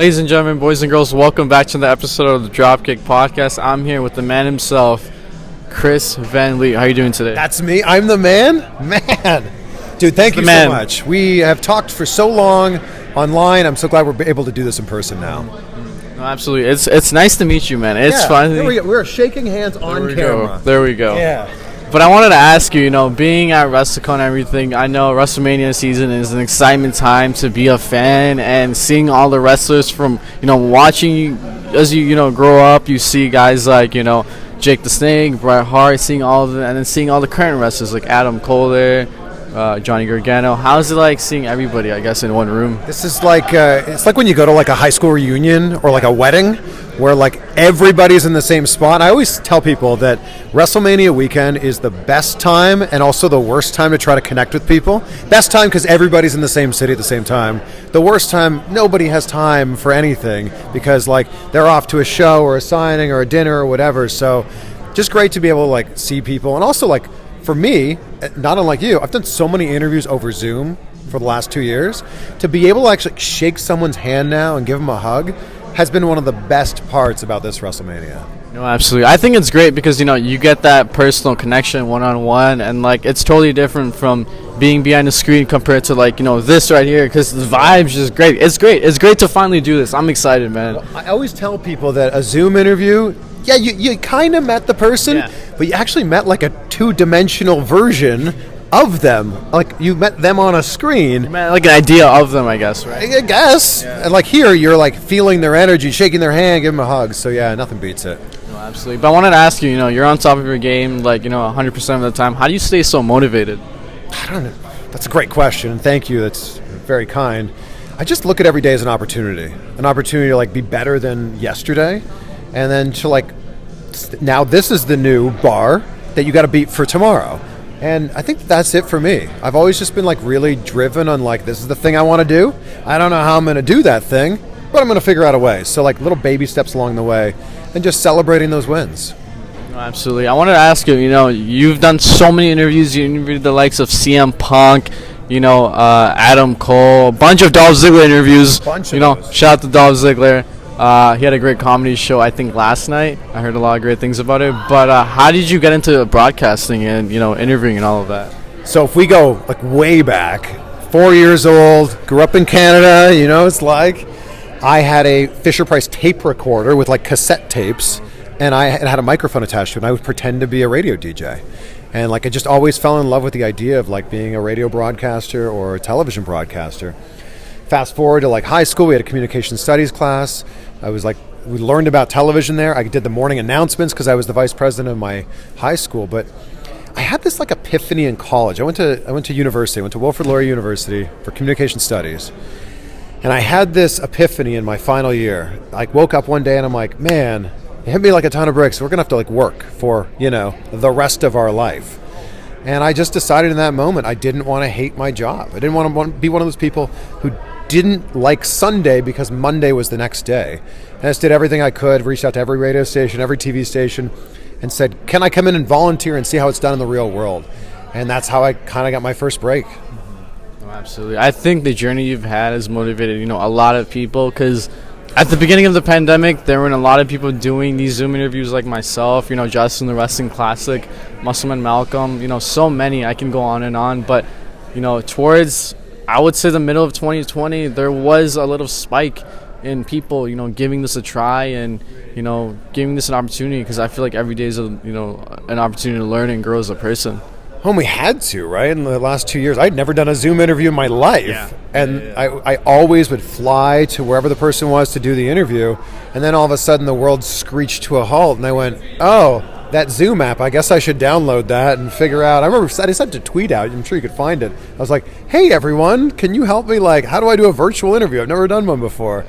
Ladies and gentlemen, boys and girls, welcome back to the episode of the Dropkick podcast. I'm here with the man himself, Chris Van Vliet. How are you doing today? That's me. I'm the man? Man. Dude, thank you so much. We have talked for so long online. I'm so glad we're able to do this in person now. No, absolutely. It's nice to meet you, man. It's fun. We're shaking hands on camera. There we go. Yeah. But I wanted to ask you, being at WrestleCon and everything, I know WrestleMania season is an excitement time to be a fan, and seeing all the wrestlers from, watching you as you, grow up, you see guys like, Jake the Snake, Bret Hart, seeing all of them, and then seeing all the current wrestlers like Adam Cole there, Johnny Gargano. How's it like seeing everybody, I guess, in one room? This is like, it's like when you go to like a high school reunion or like a wedding where like everybody's in the same spot. I always tell people that WrestleMania weekend is the best time and also the worst time to try to connect with people. Best time because everybody's in the same city at the same time. The worst time, nobody has time for anything because like they're off to a show or a signing or a dinner or whatever. So just great to be able to like see people. And also like for me, not unlike you, I've done so many interviews over Zoom for the last 2 years. To be able to actually shake someone's hand now and give them a hug has been one of the best parts about this WrestleMania. No, absolutely. I think it's great because, you get that personal connection one-on-one, and, like, it's totally different from being behind the screen compared to, like, this right here, because the vibe's just great. It's great. It's great to finally do this. I'm excited, man. Well, I always tell people that a Zoom interview, you kind of met the person, but you actually met, like, a two-dimensional version of them. Like, you met them on a screen. You met, like, an idea of them, I guess, right? I guess. Yeah. And, like, here, you're, like, feeling their energy, shaking their hand, giving them a hug. So, yeah, nothing beats it. No, absolutely. But I wanted to ask you, you're on top of your game, like, 100% of the time. How do you stay so motivated? I don't know. That's a great question, and thank you. That's very kind. I just look at every day as an opportunity to, like, be better than yesterday, and then to, like, now this is the new bar that you got to beat for tomorrow. And I think that's it for me. I've always just been like really driven on like, this is the thing I want to do. I don't know how I'm going to do that thing, but I'm going to figure out a way. So like little baby steps along the way and just celebrating those wins. No, absolutely. I wanted to ask you, you've done so many interviews. You interviewed the likes of CM Punk, Adam Cole, a bunch of Dolph Ziggler interviews. Shout out to Dolph Ziggler. He had a great comedy show, I think, last night. I heard a lot of great things about it. But how did you get into broadcasting and, interviewing and all of that? So if we go, like, way back, 4 years old, grew up in Canada, it's like I had a Fisher-Price tape recorder with, like, cassette tapes, and it had a microphone attached to it, and I would pretend to be a radio DJ. And, like, I just always fell in love with the idea of, like, being a radio broadcaster or a television broadcaster. Fast forward to, like, high school, we had a communication studies class. We learned about television there. I did the morning announcements because I was the vice president of my high school. But I had this like epiphany in college. I went to university. I went to Wilfrid Laurier University for communication studies. And I had this epiphany in my final year. I woke up one day and I'm like, man, it hit me like a ton of bricks. We're going to have to like work for, the rest of our life. And I just decided in that moment I didn't want to hate my job. I didn't want to be one of those people who didn't like Sunday because Monday was the next day. And I just did everything I could, reached out to every radio station, every TV station, and said, can I come in and volunteer and see how it's done in the real world? And that's how I kind of got my first break. Oh, absolutely. I think the journey you've had has motivated, a lot of people because at the beginning of the pandemic, there weren't a lot of people doing these Zoom interviews like myself, Justin the Wrestling Classic, Muscleman Malcolm, so many. I can go on and on. But, towards, I would say, the middle of 2020, there was a little spike in people, giving this a try and, giving this an opportunity because I feel like every day is, an opportunity to learn and grow as a person. Well, we had to, right? In the last 2 years, I'd never done a Zoom interview in my life. I always would fly to wherever the person was to do the interview. And then all of a sudden the world screeched to a halt. And I went, oh, that Zoom app, I guess I should download that and figure out. I remember I sent a tweet out. I'm sure you could find it. I was like, hey, everyone, can you help me? Like, how do I do a virtual interview? I've never done one before.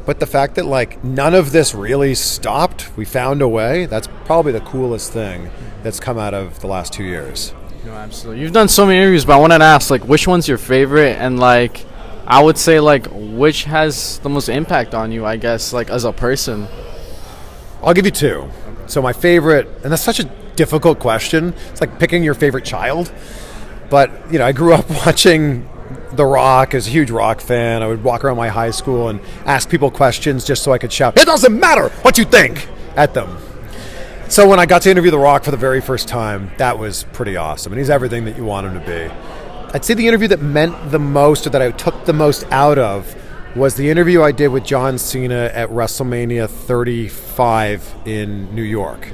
But the fact that, like, none of this really stopped, we found a way, that's probably the coolest thing that's come out of the last 2 years. No, absolutely. You've done so many interviews, but I wanted to ask, like, which one's your favorite? And, like, I would say, like, which has the most impact on you, I guess, like, as a person? I'll give you two. So my favorite, and that's such a difficult question. It's like picking your favorite child. But, I grew up watching The Rock. I was a huge Rock fan. I would walk around my high school and ask people questions just so I could shout, "It doesn't matter what you think," at them. So when I got to interview The Rock for the very first time, that was pretty awesome. And he's everything that you want him to be. I'd say the interview that meant the most, or that I took the most out of, was the interview I did with John Cena at WrestleMania 35 in New York.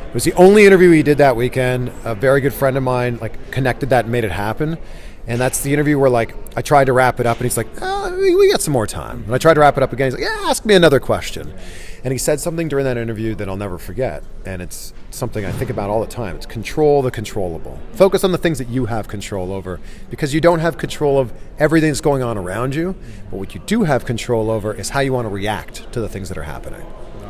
It was the only interview he did that weekend. A very good friend of mine connected that and made it happen. And that's the interview where I tried to wrap it up and he's like, "Oh, we got some more time." And I tried to wrap it up again. He's like, "Yeah, ask me another question." And he said something during that interview that I'll never forget. And it's something I think about all the time. It's control the controllable. Focus on the things that you have control over, because you don't have control of everything that's going on around you. But what you do have control over is how you want to react to the things that are happening.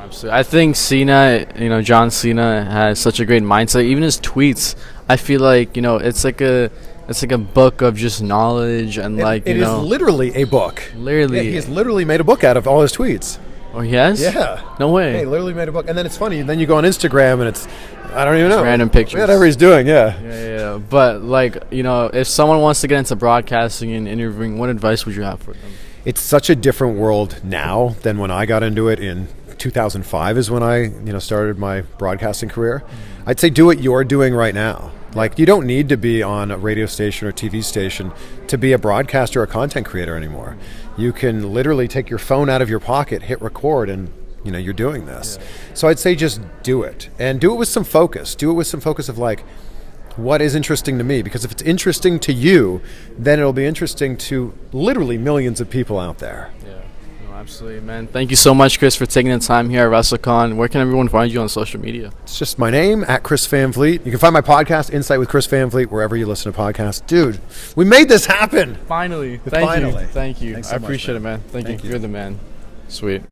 Absolutely. I think Cena, John Cena has such a great mindset. Even his tweets, I feel like, it's like a book of just knowledge and it is literally a book. Literally. Yeah, he has literally made a book out of all his tweets. Oh, he has? Yeah. No way. He literally made a book. And then it's funny. Then you go on Instagram and it's, I don't even know. Random pictures. Whatever he's doing, yeah. Yeah. But, if someone wants to get into broadcasting and interviewing, what advice would you have for them? It's such a different world now than when I got into it in 2005 is when I, started my broadcasting career. I'd say do what you're doing right now. You don't need to be on a radio station or TV station to be a broadcaster or a content creator anymore. You can literally take your phone out of your pocket, hit record, and you're doing this. Yeah. So I'd say just do it, and do it with some focus. Do it with some focus of what is interesting to me, because if it's interesting to you, then it'll be interesting to literally millions of people out there. Yeah, no, absolutely, man. Thank you so much, Chris, for taking the time here at WrestleCon. Where can everyone find you on social media? It's just my name, at Chris Van Vliet. You can find my podcast, Insight with Chris Van Vliet, wherever you listen to podcasts. Dude, we made this happen. Finally. Finally. Thank you. Thanks so I much, appreciate it, man. Thank you. You're the man. Sweet.